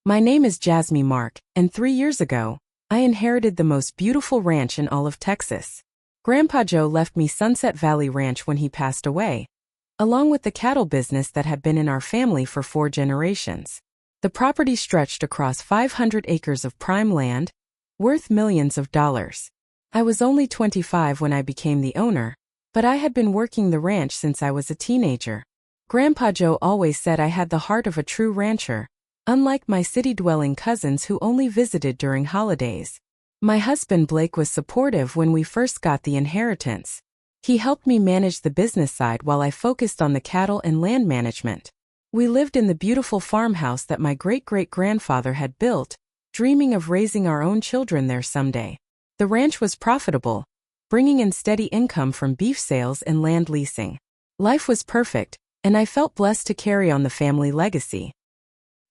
My name is Jasmie Mark, and 3 years ago, I inherited the most beautiful ranch in all of Texas. Grandpa Joe left me Sunset Valley Ranch when he passed away, along with the cattle business that had been in our family for 4 generations. The property stretched across 500 acres of prime land, worth millions of dollars. I was only 25 when I became the owner, but I had been working the ranch since I was a teenager. Grandpa Joe always said I had the heart of a true rancher, unlike my city-dwelling cousins who only visited during holidays. My husband Blake was supportive when we first got the inheritance. He helped me manage the business side while I focused on the cattle and land management. We lived in the beautiful farmhouse that my great-great-grandfather had built, dreaming of raising our own children there someday. The ranch was profitable, bringing in steady income from beef sales and land leasing. Life was perfect, and I felt blessed to carry on the family legacy.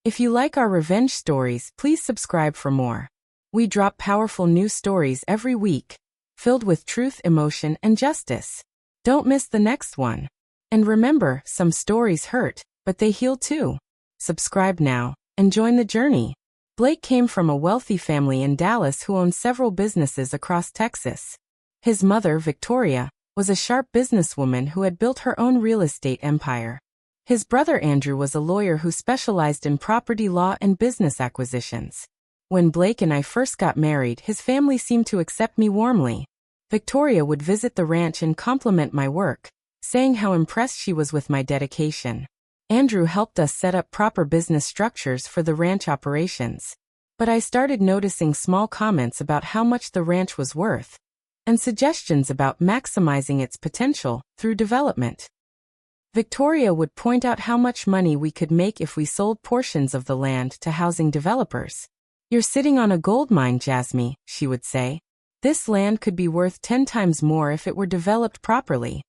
If you like our revenge stories, please subscribe for more. We drop powerful new stories every week, filled with truth, emotion, and justice. Don't miss the next one. And remember, some stories hurt, but they heal too. Subscribe now, and join the journey. Blake came from a wealthy family in Dallas who owned several businesses across Texas. His mother, Victoria, was a sharp businesswoman who had built her own real estate empire. His brother Andrew was a lawyer who specialized in property law and business acquisitions. When Blake and I first got married, his family seemed to accept me warmly. Victoria would visit the ranch and compliment my work, saying how impressed she was with my dedication. Andrew helped us set up proper business structures for the ranch operations. But I started noticing small comments about how much the ranch was worth, and suggestions about maximizing its potential through development. Victoria would point out how much money we could make if we sold portions of the land to housing developers. "You're sitting on a gold mine, Jasmie," she would say. "This land could be worth 10 times more if it were developed properly."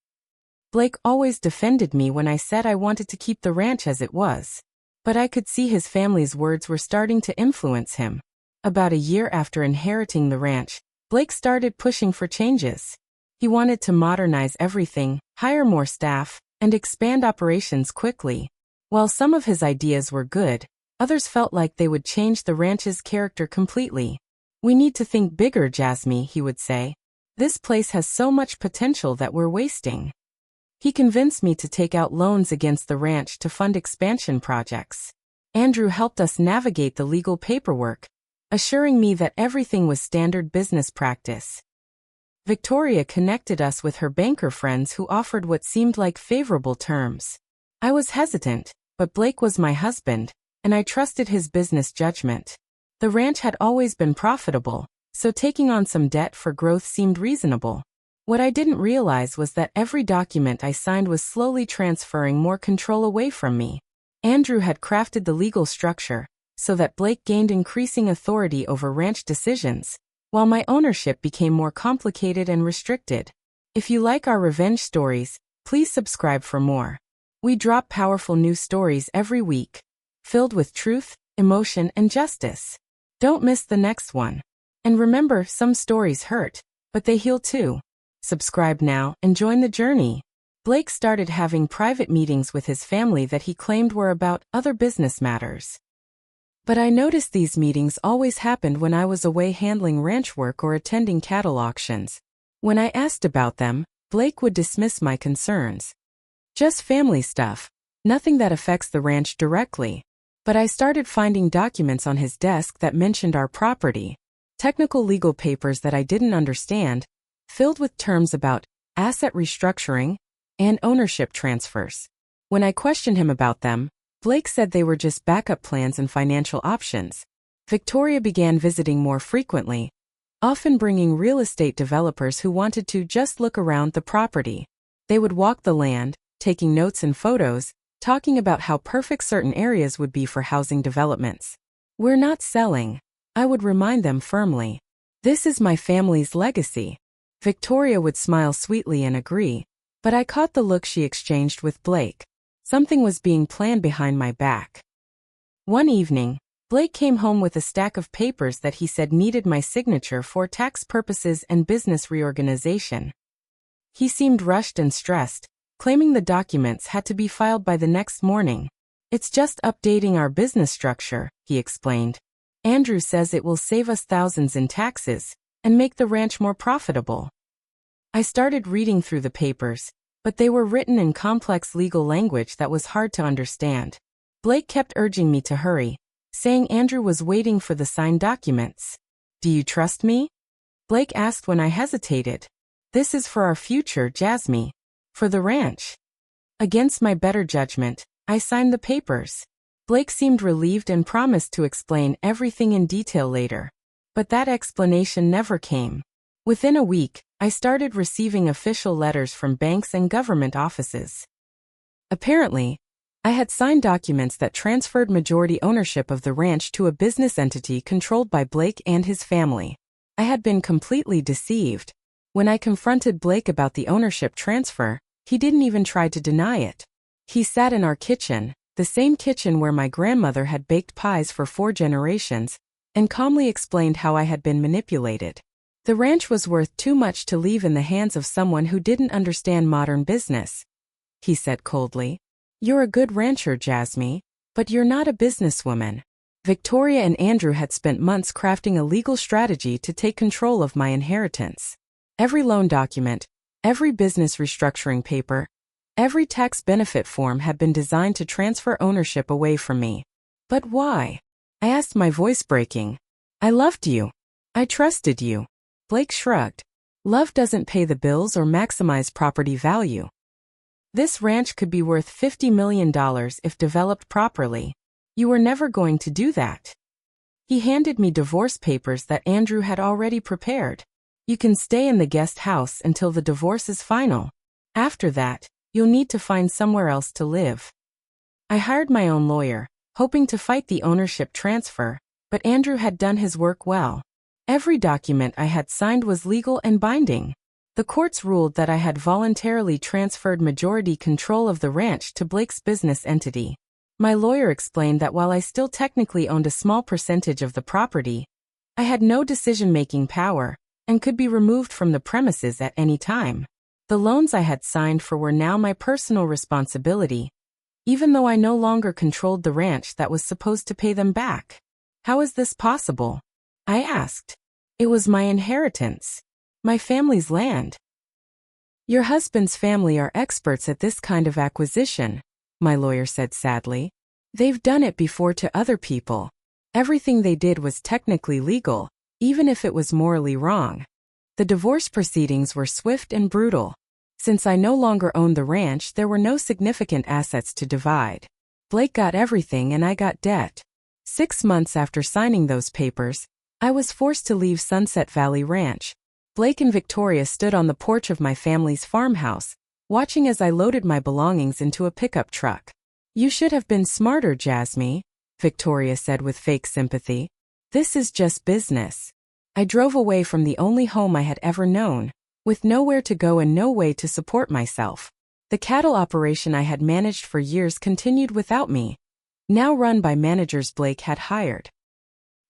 Blake always defended me when I said I wanted to keep the ranch as it was. But I could see his family's words were starting to influence him. About a year after inheriting the ranch, Blake started pushing for changes. He wanted to modernize everything, hire more staff, and expand operations quickly. While some of his ideas were good, others felt like they would change the ranch's character completely. "We need to think bigger, Jasmie," he would say. "This place has so much potential that we're wasting." He convinced me to take out loans against the ranch to fund expansion projects. Andrew helped us navigate the legal paperwork, assuring me that everything was standard business practice. Victoria connected us with her banker friends who offered what seemed like favorable terms. I was hesitant, but Blake was my husband, and I trusted his business judgment. The ranch had always been profitable, so taking on some debt for growth seemed reasonable. What I didn't realize was that every document I signed was slowly transferring more control away from me. Andrew had crafted the legal structure so that Blake gained increasing authority over ranch decisions, while my ownership became more complicated and restricted. If you like our revenge stories, please subscribe for more. We drop powerful new stories every week, filled with truth, emotion, and justice. Don't miss the next one. And remember, some stories hurt, but they heal too. Subscribe now and join the journey. Blake started having private meetings with his family that he claimed were about other business matters. But I noticed these meetings always happened when I was away handling ranch work or attending cattle auctions. When I asked about them, Blake would dismiss my concerns. "Just family stuff, nothing that affects the ranch directly." But I started finding documents on his desk that mentioned our property, technical legal papers that I didn't understand, filled with terms about asset restructuring and ownership transfers. When I questioned him about them, Blake said they were just backup plans and financial options. Victoria began visiting more frequently, often bringing real estate developers who wanted to just look around the property. They would walk the land, taking notes and photos, talking about how perfect certain areas would be for housing developments. "We're not selling," I would remind them firmly. "This is my family's legacy." Victoria would smile sweetly and agree, but I caught the look she exchanged with Blake. Something was being planned behind my back. One evening, Blake came home with a stack of papers that he said needed my signature for tax purposes and business reorganization. He seemed rushed and stressed, claiming the documents had to be filed by the next morning. It's just updating our business structure, he explained. Andrew says it will save us thousands in taxes and make the ranch more profitable. I started reading through the papers, but they were written in complex legal language that was hard to understand. Blake kept urging me to hurry, saying Andrew was waiting for the signed documents. Do you trust me? Blake asked when I hesitated. This is for our future, Jasmie. For the ranch. Against my better judgment, I signed the papers. Blake seemed relieved and promised to explain everything in detail later. But that explanation never came. Within a week, I started receiving official letters from banks and government offices. Apparently, I had signed documents that transferred majority ownership of the ranch to a business entity controlled by Blake and his family. I had been completely deceived. When I confronted Blake about the ownership transfer, he didn't even try to deny it. He sat in our kitchen, the same kitchen where my grandmother had baked pies for 4 generations, and calmly explained how I had been manipulated. The ranch was worth too much to leave in the hands of someone who didn't understand modern business, he said coldly. You're a good rancher, Jasmie, but you're not a businesswoman. Victoria and Andrew had spent months crafting a legal strategy to take control of my inheritance. Every loan document, every business restructuring paper, every tax benefit form had been designed to transfer ownership away from me. But why? I asked, my voice breaking. I loved you. I trusted you. Blake shrugged. Love doesn't pay the bills or maximize property value. This ranch could be worth $50 million if developed properly. You were never going to do that. He handed me divorce papers that Andrew had already prepared. You can stay in the guest house until the divorce is final. After that, you'll need to find somewhere else to live. I hired my own lawyer, hoping to fight the ownership transfer, but Andrew had done his work well. Every document I had signed was legal and binding. The courts ruled that I had voluntarily transferred majority control of the ranch to Blake's business entity. My lawyer explained that while I still technically owned a small percentage of the property, I had no decision-making power and could be removed from the premises at any time. The loans I had signed for were now my personal responsibility, even though I no longer controlled the ranch that was supposed to pay them back. How is this possible? I asked. It was my inheritance. My family's land. Your husband's family are experts at this kind of acquisition, my lawyer said sadly. They've done it before to other people. Everything they did was technically legal, even if it was morally wrong. The divorce proceedings were swift and brutal. Since I no longer owned the ranch, there were no significant assets to divide. Blake got everything and I got debt. 6 months after signing those papers, I was forced to leave Sunset Valley Ranch. Blake and Victoria stood on the porch of my family's farmhouse, watching as I loaded my belongings into a pickup truck. You should have been smarter, Jasmie, Victoria said with fake sympathy. This is just business. I drove away from the only home I had ever known, with nowhere to go and no way to support myself. The cattle operation I had managed for years continued without me, now run by managers Blake had hired.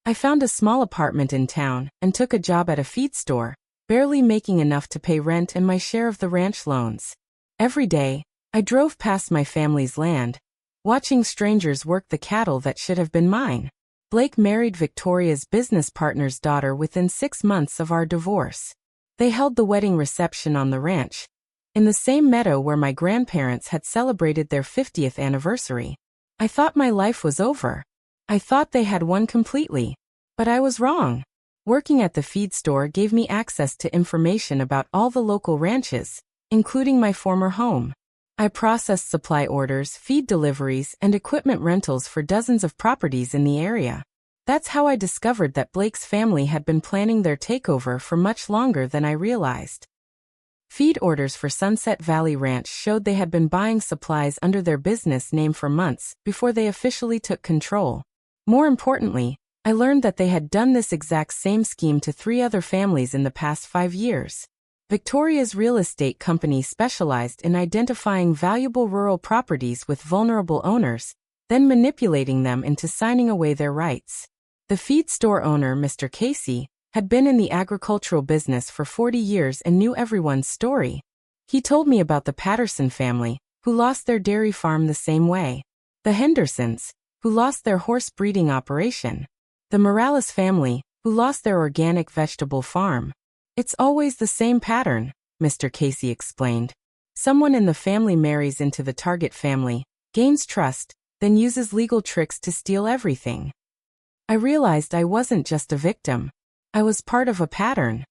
I found a small apartment in town and took a job at a feed store, barely making enough to pay rent and my share of the ranch loans. Every day, I drove past my family's land, watching strangers work the cattle that should have been mine. Blake married Victoria's business partner's daughter within 6 months of our divorce. They held the wedding reception on the ranch, in the same meadow where my grandparents had celebrated their 50th anniversary. I thought my life was over. I thought they had won completely. But I was wrong. Working at the feed store gave me access to information about all the local ranches, including my former home. I processed supply orders, feed deliveries, and equipment rentals for dozens of properties in the area. That's how I discovered that Blake's family had been planning their takeover for much longer than I realized. Feed orders for Sunset Valley Ranch showed they had been buying supplies under their business name for months before they officially took control. More importantly, I learned that they had done this exact same scheme to 3 other families in the past 5 years. Victoria's real estate company specialized in identifying valuable rural properties with vulnerable owners, then manipulating them into signing away their rights. The feed store owner, Mr. Casey, had been in the agricultural business for 40 years and knew everyone's story. He told me about the Patterson family, who lost their dairy farm the same way. The Hendersons, who lost their horse breeding operation. The Morales family, who lost their organic vegetable farm. It's always the same pattern, Mr. Casey explained. Someone in the family marries into the target family, gains trust, then uses legal tricks to steal everything. I realized I wasn't just a victim. I was part of a pattern.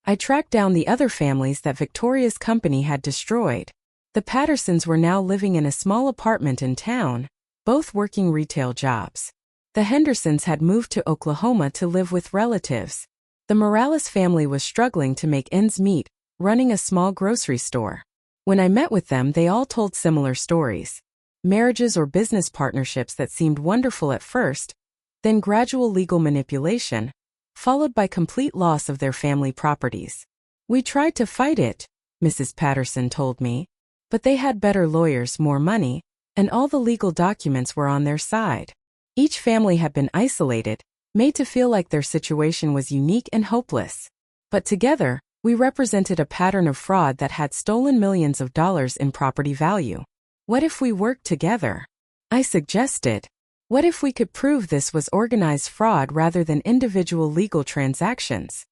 I tracked down the other families that Victoria's company had destroyed. The Pattersons were now living in a small apartment in town, both working retail jobs. The Hendersons had moved to Oklahoma to live with relatives. The Morales family was struggling to make ends meet, running a small grocery store. When I met with them, they all told similar stories. Marriages or business partnerships that seemed wonderful at first, then gradual legal manipulation, followed by complete loss of their family properties. We tried to fight it, Mrs. Patterson told me, but they had better lawyers, more money, and all the legal documents were on their side. Each family had been isolated, made to feel like their situation was unique and hopeless. But together, we represented a pattern of fraud that had stolen millions of dollars in property value. What if we worked together? I suggested. What if we could prove this was organized fraud rather than individual legal transactions?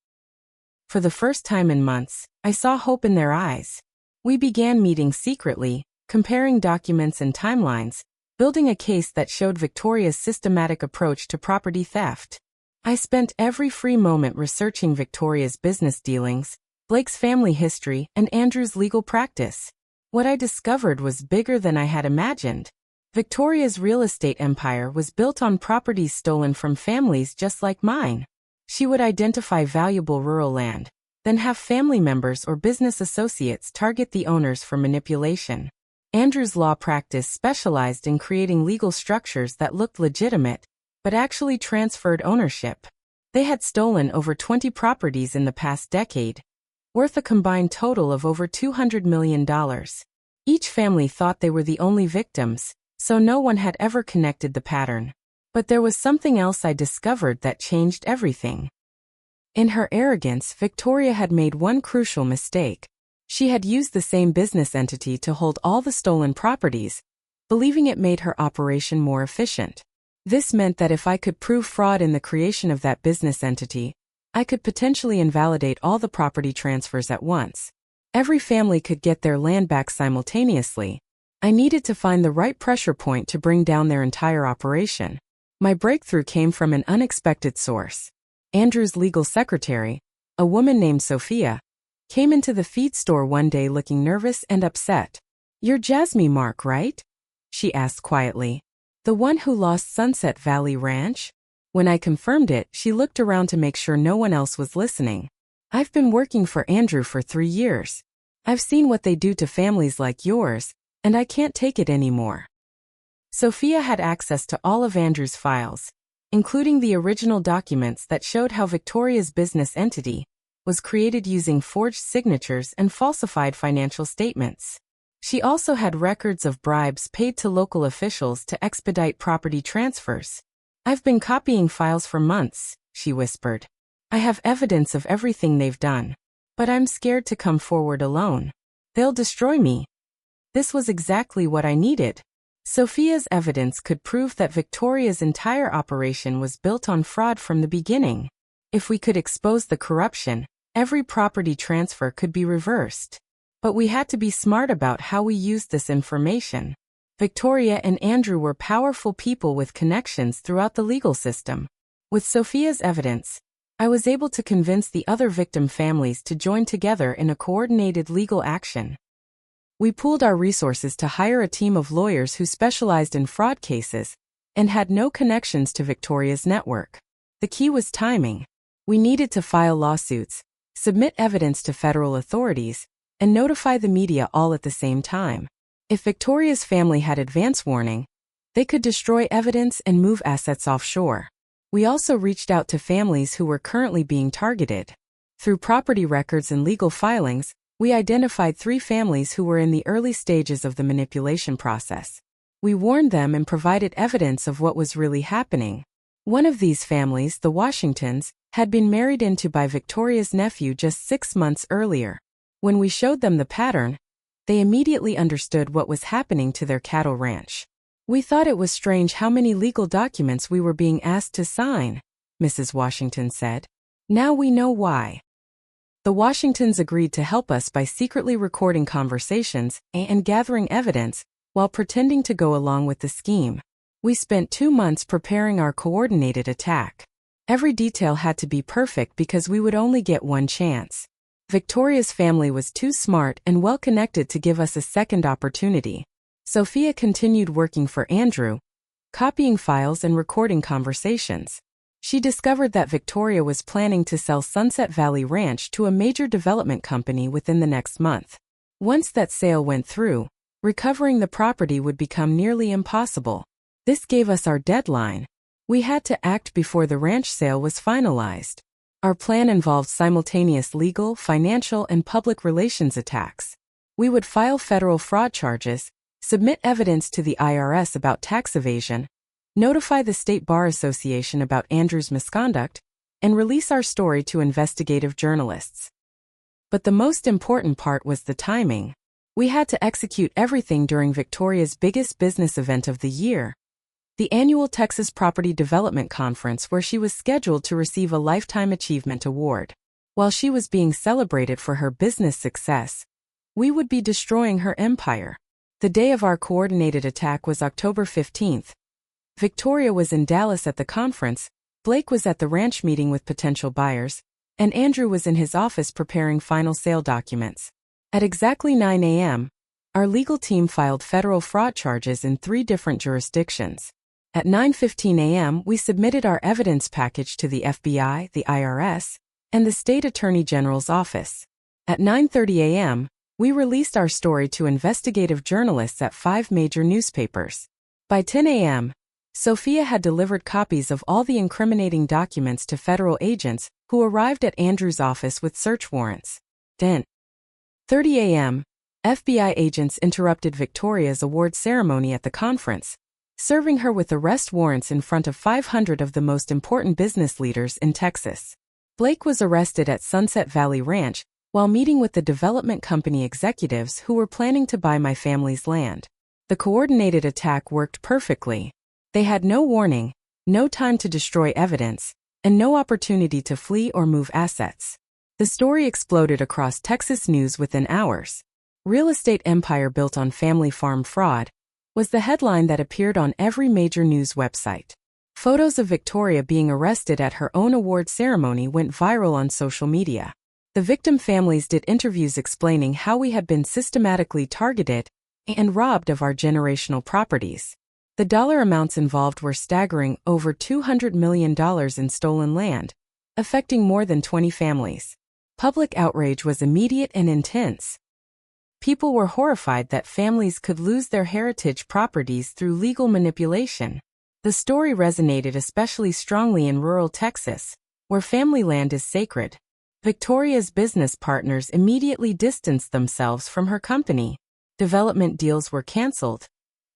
For the first time in months, I saw hope in their eyes. We began meeting secretly, comparing documents and timelines, building a case that showed Victoria's systematic approach to property theft. I spent every free moment researching Victoria's business dealings, Blake's family history, and Andrew's legal practice. What I discovered was bigger than I had imagined. Victoria's real estate empire was built on properties stolen from families just like mine. She would identify valuable rural land, then have family members or business associates target the owners for manipulation. Andrew's law practice specialized in creating legal structures that looked legitimate, but actually transferred ownership. They had stolen over 20 properties in the past decade, worth a combined total of over $200 million. Each family thought they were the only victims, so no one had ever connected the pattern. But there was something else I discovered that changed everything. In her arrogance, Victoria had made one crucial mistake. She had used the same business entity to hold all the stolen properties, believing it made her operation more efficient. This meant that if I could prove fraud in the creation of that business entity, I could potentially invalidate all the property transfers at once. Every family could get their land back simultaneously. I needed to find the right pressure point to bring down their entire operation. My breakthrough came from an unexpected source. Andrew's legal secretary, a woman named Sophia, came into the feed store one day looking nervous and upset. "You're Jasmie Mark, right?" she asked quietly. "The one who lost Sunset Valley Ranch?" When I confirmed it, she looked around to make sure no one else was listening. "I've been working for Andrew for 3 years. I've seen what they do to families like yours, and I can't take it anymore." Sophia had access to all of Andrew's files, including the original documents that showed how Victoria's business entity was created using forged signatures and falsified financial statements. She also had records of bribes paid to local officials to expedite property transfers. "I've been copying files for months," she whispered. "I have evidence of everything they've done. But I'm scared to come forward alone. They'll destroy me." This was exactly what I needed. Sophia's evidence could prove that Victoria's entire operation was built on fraud from the beginning. If we could expose the corruption, every property transfer could be reversed. But we had to be smart about how we used this information. Victoria and Andrew were powerful people with connections throughout the legal system. With Sophia's evidence, I was able to convince the other victim families to join together in a coordinated legal action. We pooled our resources to hire a team of lawyers who specialized in fraud cases and had no connections to Victoria's network. The key was timing. We needed to file lawsuits, submit evidence to federal authorities, and notify the media all at the same time. If Victoria's family had advance warning, they could destroy evidence and move assets offshore. We also reached out to families who were currently being targeted. Through property records and legal filings, we identified 3 families who were in the early stages of the manipulation process. We warned them and provided evidence of what was really happening. One of these families, the Washingtons, had been married into by Victoria's nephew just 6 months earlier. When we showed them the pattern, they immediately understood what was happening to their cattle ranch. We thought it was strange how many legal documents we were being asked to sign, Mrs. Washington said. Now we know why. The Washingtons agreed to help us by secretly recording conversations and gathering evidence while pretending to go along with the scheme. We spent 2 months preparing our coordinated attack. Every detail had to be perfect because we would only get one chance. Victoria's family was too smart and well-connected to give us a second opportunity. Sophia continued working for Andrew, copying files and recording conversations. She discovered that Victoria was planning to sell Sunset Valley Ranch to a major development company within the next month. Once that sale went through, recovering the property would become nearly impossible. This gave us our deadline. We had to act before the ranch sale was finalized. Our plan involved simultaneous legal, financial, and public relations attacks. We would file federal fraud charges, submit evidence to the IRS about tax evasion, notify the State Bar Association about Andrew's misconduct, and release our story to investigative journalists. But the most important part was the timing. We had to execute everything during Victoria's biggest business event of the year, the annual Texas Property Development Conference, where she was scheduled to receive a Lifetime Achievement Award. While she was being celebrated for her business success, we would be destroying her empire. The day of our coordinated attack was October 15th. Victoria was in Dallas at the conference, Blake was at the ranch meeting with potential buyers, and Andrew was in his office preparing final sale documents. At exactly 9 a.m., our legal team filed federal fraud charges in 3 different jurisdictions. At 9:15 a.m., we submitted our evidence package to the FBI, the IRS, and the State Attorney General's office. At 9:30 a.m., we released our story to investigative journalists at 5 major newspapers. By 10 a.m., Sophia had delivered copies of all the incriminating documents to federal agents who arrived at Andrew's office with search warrants. 10:30 a.m., FBI agents interrupted Victoria's award ceremony at the conference, serving her with arrest warrants in front of 500 of the most important business leaders in Texas. Blake was arrested at Sunset Valley Ranch while meeting with the development company executives who were planning to buy my family's land. The coordinated attack worked perfectly. They had no warning, no time to destroy evidence, and no opportunity to flee or move assets. The story exploded across Texas news within hours. "Real estate empire built on family farm fraud" was the headline that appeared on every major news website. Photos of Victoria being arrested at her own award ceremony went viral on social media. The victim families did interviews explaining how we had been systematically targeted and robbed of our generational properties. The dollar amounts involved were staggering, over $200 million in stolen land, affecting more than 20 families. Public outrage was immediate and intense. People were horrified that families could lose their heritage properties through legal manipulation. The story resonated especially strongly in rural Texas, where family land is sacred. Victoria's business partners immediately distanced themselves from her company. Development deals were canceled,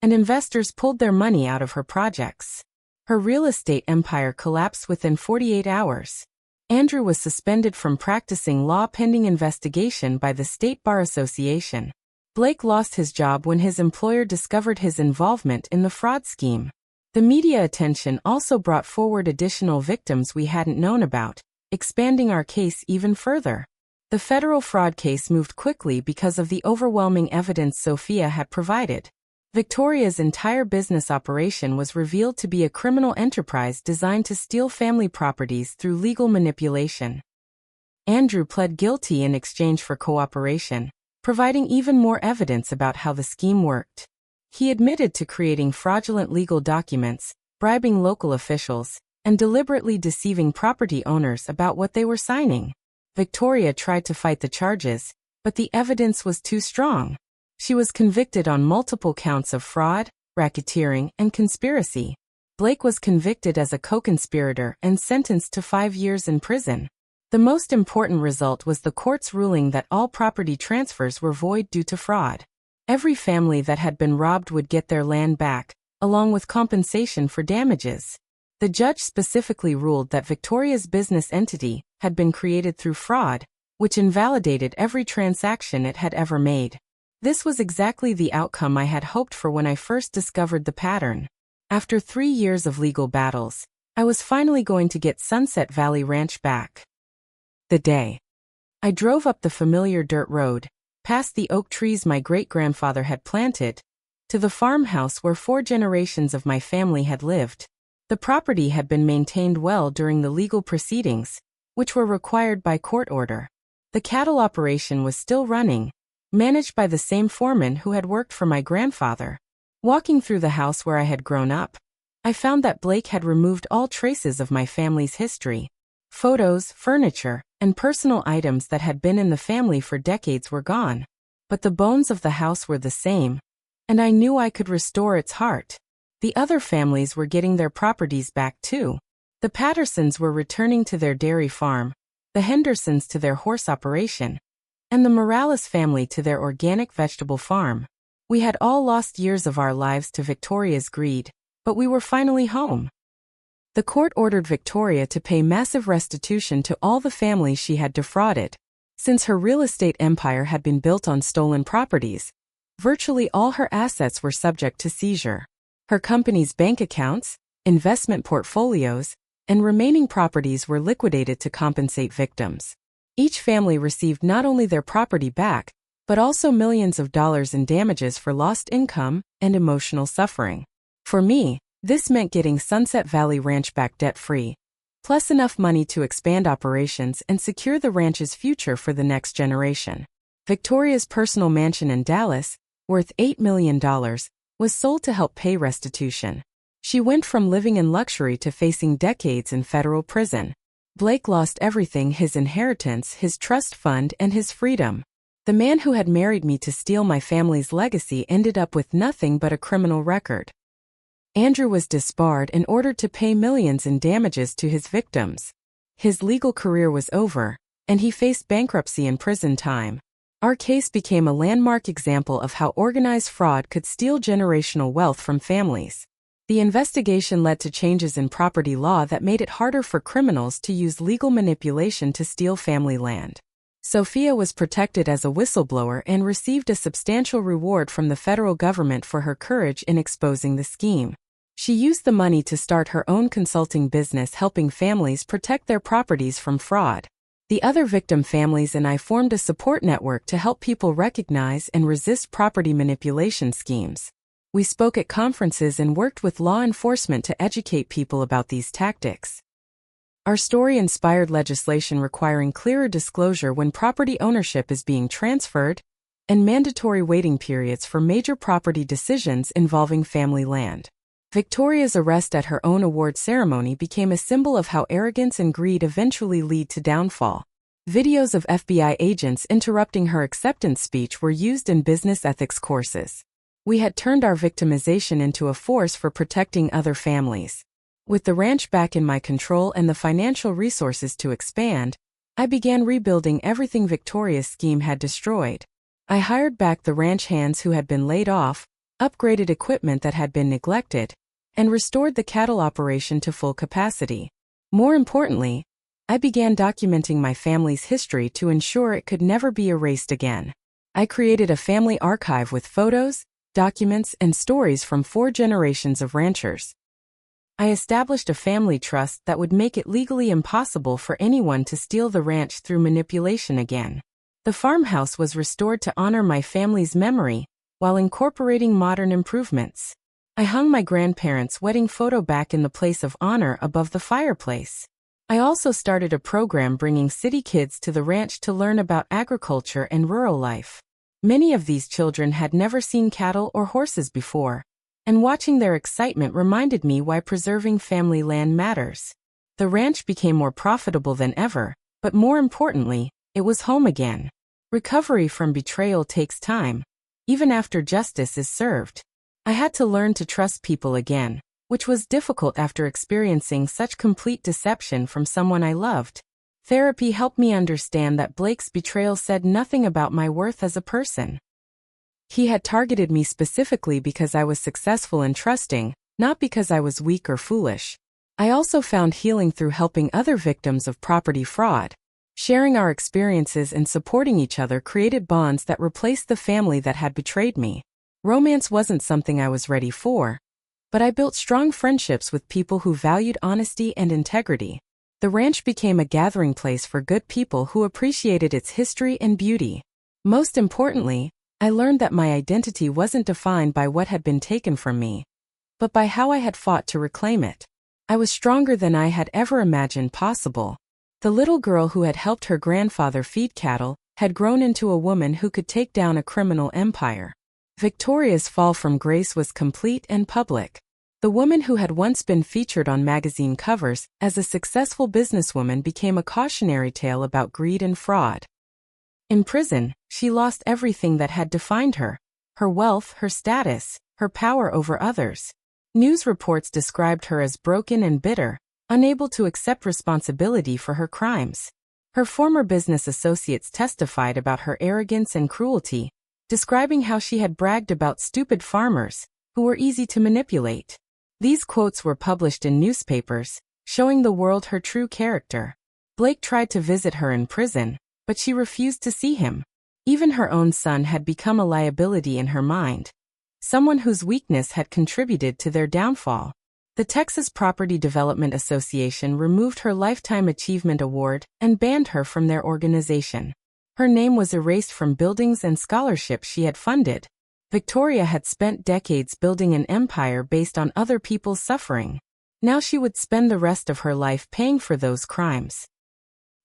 and investors pulled their money out of her projects. Her real estate empire collapsed within 48 hours. Andrew was suspended from practicing law pending investigation by the State Bar Association. Blake lost his job when his employer discovered his involvement in the fraud scheme. The media attention also brought forward additional victims we hadn't known about, expanding our case even further. The federal fraud case moved quickly because of the overwhelming evidence Sophia had provided. Victoria's entire business operation was revealed to be a criminal enterprise designed to steal family properties through legal manipulation. Andrew pled guilty in exchange for cooperation, providing even more evidence about how the scheme worked. He admitted to creating fraudulent legal documents, bribing local officials, and deliberately deceiving property owners about what they were signing. Victoria tried to fight the charges, but the evidence was too strong. She was convicted on multiple counts of fraud, racketeering, and conspiracy. Blake was convicted as a co-conspirator and sentenced to 5 years in prison. The most important result was the court's ruling that all property transfers were void due to fraud. Every family that had been robbed would get their land back, along with compensation for damages. The judge specifically ruled that Victoria's business entity had been created through fraud, which invalidated every transaction it had ever made. This was exactly the outcome I had hoped for when I first discovered the pattern. After 3 years of legal battles, I was finally going to get Sunset Valley Ranch back. The day I drove up the familiar dirt road, past the oak trees my great-grandfather had planted, to the farmhouse where 4 generations of my family had lived. The property had been maintained well during the legal proceedings, which were required by court order. The cattle operation was still running, managed by the same foreman who had worked for my grandfather. Walking through the house where I had grown up, I found that Blake had removed all traces of my family's history. Photos, furniture, and personal items that had been in the family for decades were gone. But the bones of the house were the same, and I knew I could restore its heart. The other families were getting their properties back too. The Pattersons were returning to their dairy farm, the Hendersons to their horse operation, and the Morales family to their organic vegetable farm. We had all lost years of our lives to Victoria's greed, but we were finally home. The court ordered Victoria to pay massive restitution to all the families she had defrauded. Since her real estate empire had been built on stolen properties, virtually all her assets were subject to seizure. Her company's bank accounts, investment portfolios, and remaining properties were liquidated to compensate victims. Each family received not only their property back, but also millions of dollars in damages for lost income and emotional suffering. For me, this meant getting Sunset Valley Ranch back debt-free, plus enough money to expand operations and secure the ranch's future for the next generation. Victoria's personal mansion in Dallas, worth $8 million, was sold to help pay restitution. She went from living in luxury to facing decades in federal prison. Blake lost everything: his inheritance, his trust fund, and his freedom. The man who had married me to steal my family's legacy ended up with nothing but a criminal record. Andrew was disbarred and ordered to pay millions in damages to his victims. His legal career was over, and he faced bankruptcy and prison time. Our case became a landmark example of how organized fraud could steal generational wealth from families. The investigation led to changes in property law that made it harder for criminals to use legal manipulation to steal family land. Sophia was protected as a whistleblower and received a substantial reward from the federal government for her courage in exposing the scheme. She used the money to start her own consulting business helping families protect their properties from fraud. The other victim families and I formed a support network to help people recognize and resist property manipulation schemes. We spoke at conferences and worked with law enforcement to educate people about these tactics. Our story inspired legislation requiring clearer disclosure when property ownership is being transferred, and mandatory waiting periods for major property decisions involving family land. Victoria's arrest at her own award ceremony became a symbol of how arrogance and greed eventually lead to downfall. Videos of FBI agents interrupting her acceptance speech were used in business ethics courses. We had turned our victimization into a force for protecting other families. With the ranch back in my control and the financial resources to expand, I began rebuilding everything Victoria's scheme had destroyed. I hired back the ranch hands who had been laid off, upgraded equipment that had been neglected, and restored the cattle operation to full capacity. More importantly, I began documenting my family's history to ensure it could never be erased again. I created a family archive with photos, documents, and stories from 4 generations of ranchers. I established a family trust that would make it legally impossible for anyone to steal the ranch through manipulation again. The farmhouse was restored to honor my family's memory, while incorporating modern improvements. I hung my grandparents' wedding photo back in the place of honor above the fireplace. I also started a program bringing city kids to the ranch to learn about agriculture and rural life. Many of these children had never seen cattle or horses before, and watching their excitement reminded me why preserving family land matters. The ranch became more profitable than ever, but more importantly, it was home again. Recovery from betrayal takes time, even after justice is served. I had to learn to trust people again, which was difficult after experiencing such complete deception from someone I loved. Therapy helped me understand that Blake's betrayal said nothing about my worth as a person. He had targeted me specifically because I was successful and trusting, not because I was weak or foolish. I also found healing through helping other victims of property fraud. Sharing our experiences and supporting each other created bonds that replaced the family that had betrayed me. Romance wasn't something I was ready for, but I built strong friendships with people who valued honesty and integrity. The ranch became a gathering place for good people who appreciated its history and beauty. Most importantly, I learned that my identity wasn't defined by what had been taken from me, but by how I had fought to reclaim it. I was stronger than I had ever imagined possible. The little girl who had helped her grandfather feed cattle had grown into a woman who could take down a criminal empire. Victoria's fall from grace was complete and public. The woman who had once been featured on magazine covers as a successful businesswoman became a cautionary tale about greed and fraud. In prison, she lost everything that had defined her: her wealth, her status, her power over others. News reports described her as broken and bitter, unable to accept responsibility for her crimes. Her former business associates testified about her arrogance and cruelty, describing how she had bragged about stupid farmers who were easy to manipulate. These quotes were published in newspapers, showing the world her true character. Blake tried to visit her in prison, but she refused to see him. Even her own son had become a liability in her mind, someone whose weakness had contributed to their downfall. The Texas Property Development Association removed her Lifetime Achievement Award and banned her from their organization. Her name was erased from buildings and scholarships she had funded. Victoria had spent decades building an empire based on other people's suffering. Now she would spend the rest of her life paying for those crimes.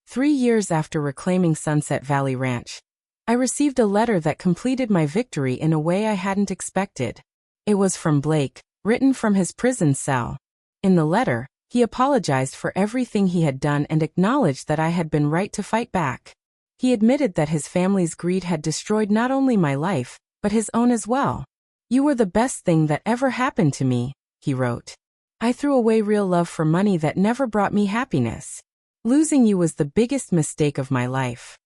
3 years after reclaiming Sunset Valley Ranch, I received a letter that completed my victory in a way I hadn't expected. It was from Blake, written from his prison cell. In the letter, he apologized for everything he had done and acknowledged that I had been right to fight back. He admitted that his family's greed had destroyed not only my life, but his own as well. "You were the best thing that ever happened to me," he wrote. "I threw away real love for money that never brought me happiness. Losing you was the biggest mistake of my life."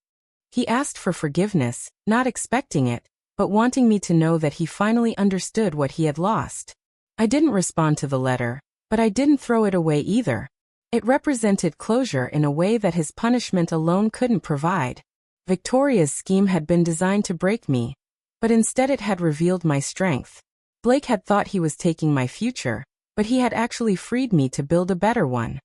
He asked for forgiveness, not expecting it, but wanting me to know that he finally understood what he had lost. I didn't respond to the letter, but I didn't throw it away either. It represented closure in a way that his punishment alone couldn't provide. Victoria's scheme had been designed to break me, but instead it had revealed my strength. Blake had thought he was taking my future, but he had actually freed me to build a better one.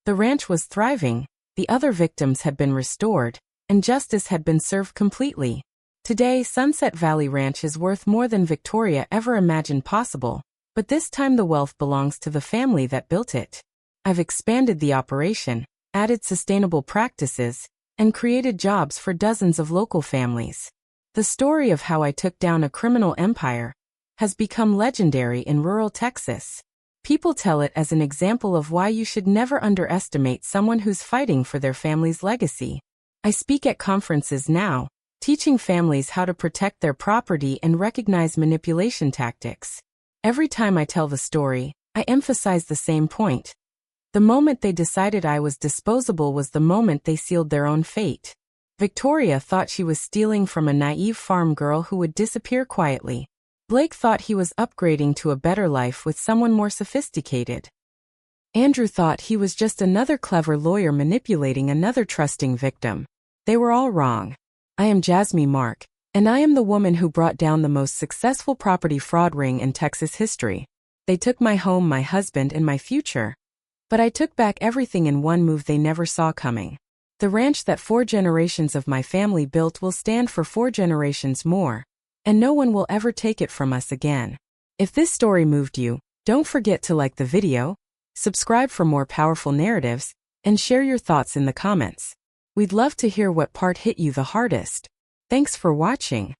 The ranch was thriving, the other victims had been restored, and justice had been served completely. Today, Sunset Valley Ranch is worth more than Victoria ever imagined possible, but this time the wealth belongs to the family that built it. I've expanded the operation, added sustainable practices, and created jobs for dozens of local families. The story of how I took down a criminal empire has become legendary in rural Texas. People tell it as an example of why you should never underestimate someone who's fighting for their family's legacy. I speak at conferences now, teaching families how to protect their property and recognize manipulation tactics. Every time I tell the story, I emphasize the same point. The moment they decided I was disposable was the moment they sealed their own fate. Victoria thought she was stealing from a naive farm girl who would disappear quietly. Blake thought he was upgrading to a better life with someone more sophisticated. Andrew thought he was just another clever lawyer manipulating another trusting victim. They were all wrong. I am Jasmie Mark, and I am the woman who brought down the most successful property fraud ring in Texas history. They took my home, my husband, and my future. But I took back everything in one move they never saw coming. The ranch that 4 generations of my family built will stand for 4 generations more, and no one will ever take it from us again. If this story moved you, don't forget to like the video, subscribe for more powerful narratives, and share your thoughts in the comments. We'd love to hear what part hit you the hardest. Thanks for watching.